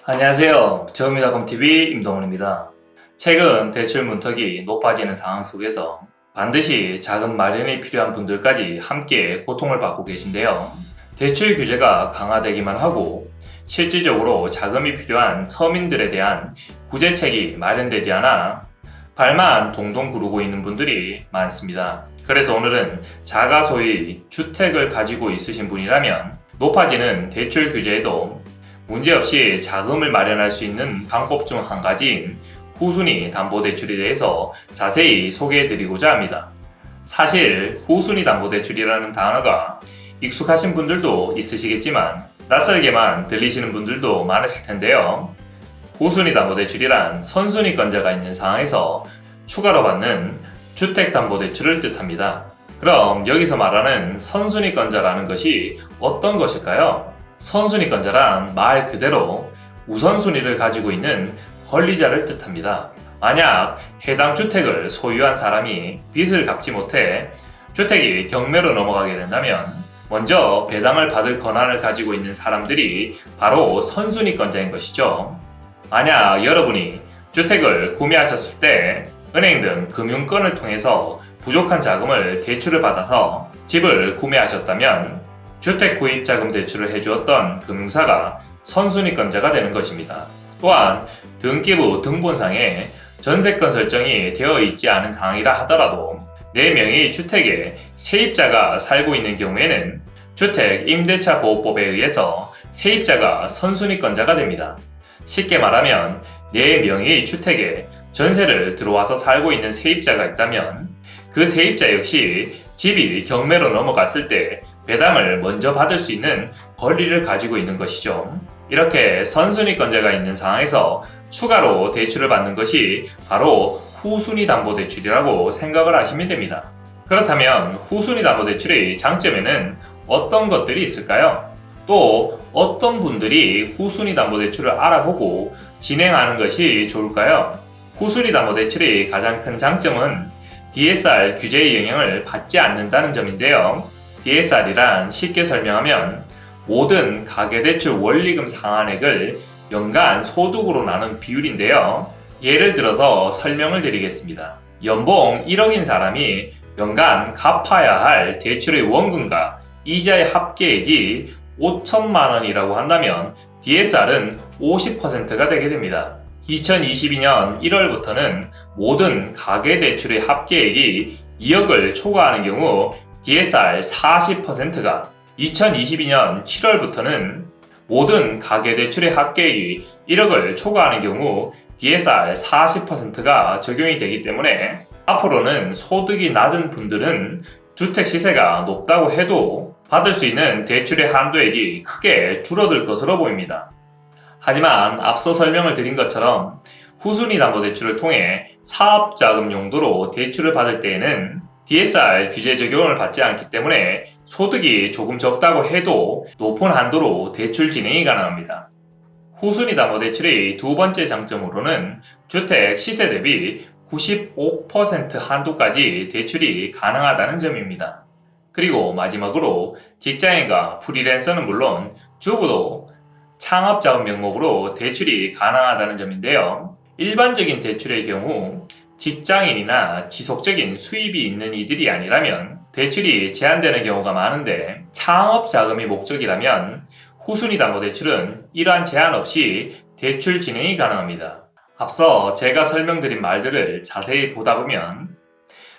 안녕하세요. 저금리닷컴TV 임동훈입니다. 최근 대출 문턱이 높아지는 상황 속에서 반드시 자금 마련이 필요한 분들까지 함께 고통을 받고 계신데요. 대출 규제가 강화되기만 하고 실질적으로 자금이 필요한 서민들에 대한 구제책이 마련되지 않아 발만 동동 구르고 있는 분들이 많습니다. 그래서 오늘은 자가 소유 주택을 가지고 있으신 분이라면 높아지는 대출 규제에도 문제없이 자금을 마련할 수 있는 방법 중 한 가지인 후순위 담보대출에 대해서 자세히 소개해드리고자 합니다. 사실 후순위 담보대출이라는 단어가 익숙하신 분들도 있으시겠지만 낯설게만 들리시는 분들도 많으실 텐데요. 후순위 담보대출이란 선순위권자가 있는 상황에서 추가로 받는 주택담보대출을 뜻합니다. 그럼 여기서 말하는 선순위권자라는 것이 어떤 것일까요? 선순위권자란 말 그대로 우선순위를 가지고 있는 권리자를 뜻합니다. 만약 해당 주택을 소유한 사람이 빚을 갚지 못해 주택이 경매로 넘어가게 된다면 먼저 배당을 받을 권한을 가지고 있는 사람들이 바로 선순위권자인 것이죠. 만약 여러분이 주택을 구매하셨을 때 은행 등 금융권을 통해서 부족한 자금을 대출을 받아서 집을 구매하셨다면 주택 구입 자금 대출을 해주었던 금융사가 선순위권자가 되는 것입니다. 또한 등기부 등본상에 전세권 설정이 되어 있지 않은 상황이라 하더라도 내 명의의 주택에 세입자가 살고 있는 경우에는 주택 임대차 보호법에 의해서 세입자가 선순위권자가 됩니다. 쉽게 말하면 내 명의의 주택에 전세를 들어와서 살고 있는 세입자가 있다면 그 세입자 역시 집이 경매로 넘어갔을 때 배당을 먼저 받을 수 있는 권리를 가지고 있는 것이죠. 이렇게 선순위권자가 있는 상황에서 추가로 대출을 받는 것이 바로 후순위 담보대출이라고 생각을 하시면 됩니다. 그렇다면 후순위 담보대출의 장점에는 어떤 것들이 있을까요? 또 어떤 분들이 후순위 담보대출을 알아보고 진행하는 것이 좋을까요? 후순위 담보대출의 가장 큰 장점은 DSR 규제의 영향을 받지 않는다는 점인데요. DSR이란 쉽게 설명하면 모든 가계대출 원리금 상환액을 연간 소득으로 나눈 비율인데요. 예를 들어서 설명을 드리겠습니다. 연봉 1억인 사람이 연간 갚아야 할 대출의 원금과 이자의 합계액이 5천만 원이라고 한다면 DSR은 50%가 되게 됩니다. 2022년 1월부터는 모든 가계대출의 합계액이 2억을 초과하는 경우 DSR 40%가 2022년 7월부터는 모든 가계대출의 합계액이 1억을 초과하는 경우 DSR 40%가 적용이 되기 때문에 앞으로는 소득이 낮은 분들은 주택 시세가 높다고 해도 받을 수 있는 대출의 한도액이 크게 줄어들 것으로 보입니다. 하지만 앞서 설명을 드린 것처럼 후순위 담보대출을 통해 사업자금 용도로 대출을 받을 때에는 DSR 규제 적용을 받지 않기 때문에 소득이 조금 적다고 해도 높은 한도로 대출 진행이 가능합니다. 후순위 담보대출의 두 번째 장점으로는 주택 시세 대비 95% 한도까지 대출이 가능하다는 점입니다. 그리고 마지막으로 직장인과 프리랜서는 물론 주부도 창업자금 명목으로 대출이 가능하다는 점인데요. 일반적인 대출의 경우 직장인이나 지속적인 수입이 있는 이들이 아니라면 대출이 제한되는 경우가 많은데 창업자금이 목적이라면 후순위 담보대출은 이러한 제한 없이 대출 진행이 가능합니다. 앞서 제가 설명드린 말들을 자세히 보다 보면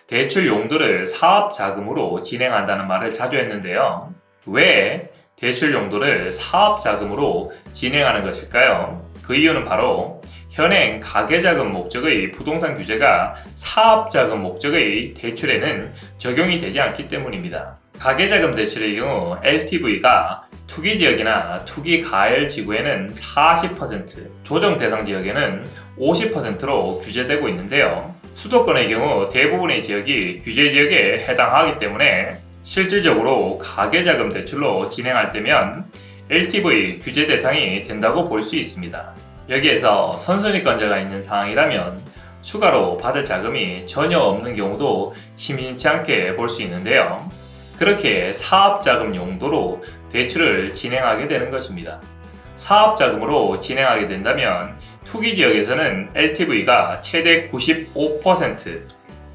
대출 용도를 사업자금으로 진행한다는 말을 자주 했는데요. 왜 대출 용도를 사업자금으로 진행하는 것일까요? 그 이유는 바로 현행 가계자금 목적의 부동산 규제가 사업자금 목적의 대출에는 적용이 되지 않기 때문입니다. 가계자금 대출의 경우 LTV가 투기지역이나 투기가열 지구에는 40%, 조정 대상 지역에는 50%로 규제되고 있는데요. 수도권의 경우 대부분의 지역이 규제 지역에 해당하기 때문에 실질적으로 가계자금 대출로 진행할 때면 LTV 규제 대상이 된다고 볼 수 있습니다. 여기에서 선순위권자가 있는 상황이라면 추가로 받을 자금이 전혀 없는 경우도 심심치 않게 볼 수 있는데요. 그렇게 사업자금 용도로 대출을 진행하게 되는 것입니다. 사업자금으로 진행하게 된다면 투기지역에서는 LTV가 최대 95%,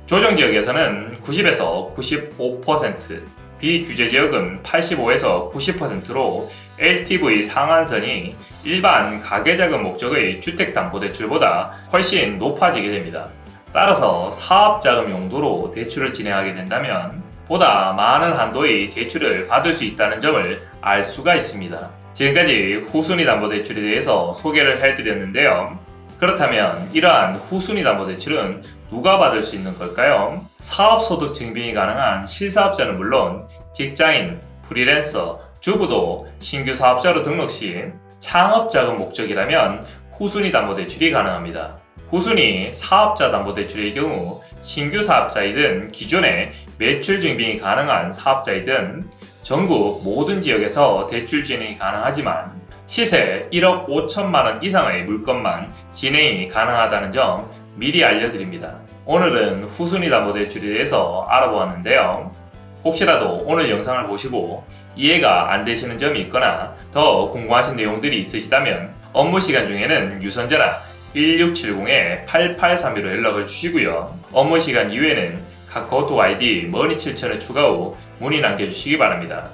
조정지역에서는 90에서 95%, 비규제지역은 85에서 90%로 LTV 상한선이 일반 가계자금 목적의 주택담보대출보다 훨씬 높아지게 됩니다. 따라서 사업자금 용도로 대출을 진행하게 된다면 보다 많은 한도의 대출을 받을 수 있다는 점을 알 수가 있습니다. 지금까지 후순위 담보대출에 대해서 소개를 해드렸는데요. 그렇다면 이러한 후순위 담보대출은 누가 받을 수 있는 걸까요? 사업소득 증빙이 가능한 실사업자는 물론 직장인, 프리랜서, 주부도 신규 사업자로 등록 시 창업자금 목적이라면 후순위 담보대출이 가능합니다. 후순위 사업자 담보대출의 경우 신규 사업자이든 기존에 매출 증빙이 가능한 사업자이든 전국 모든 지역에서 대출 진행이 가능하지만 시세 1억 5천만 원 이상의 물건만 진행이 가능하다는 점 미리 알려드립니다. 오늘은 후순위 담보대출에 대해서 알아보았는데요. 혹시라도 오늘 영상을 보시고 이해가 안 되시는 점이 있거나 더 궁금하신 내용들이 있으시다면 업무 시간 중에는 유선전화 1670-8832로 연락을 주시고요. 업무 시간 이후에는 카카오톡 아이디 머니7000을 추가 후 문의 남겨주시기 바랍니다.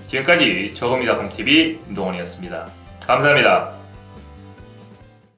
지금까지 저금이닷컴TV 임동원이었습니다. 감사합니다.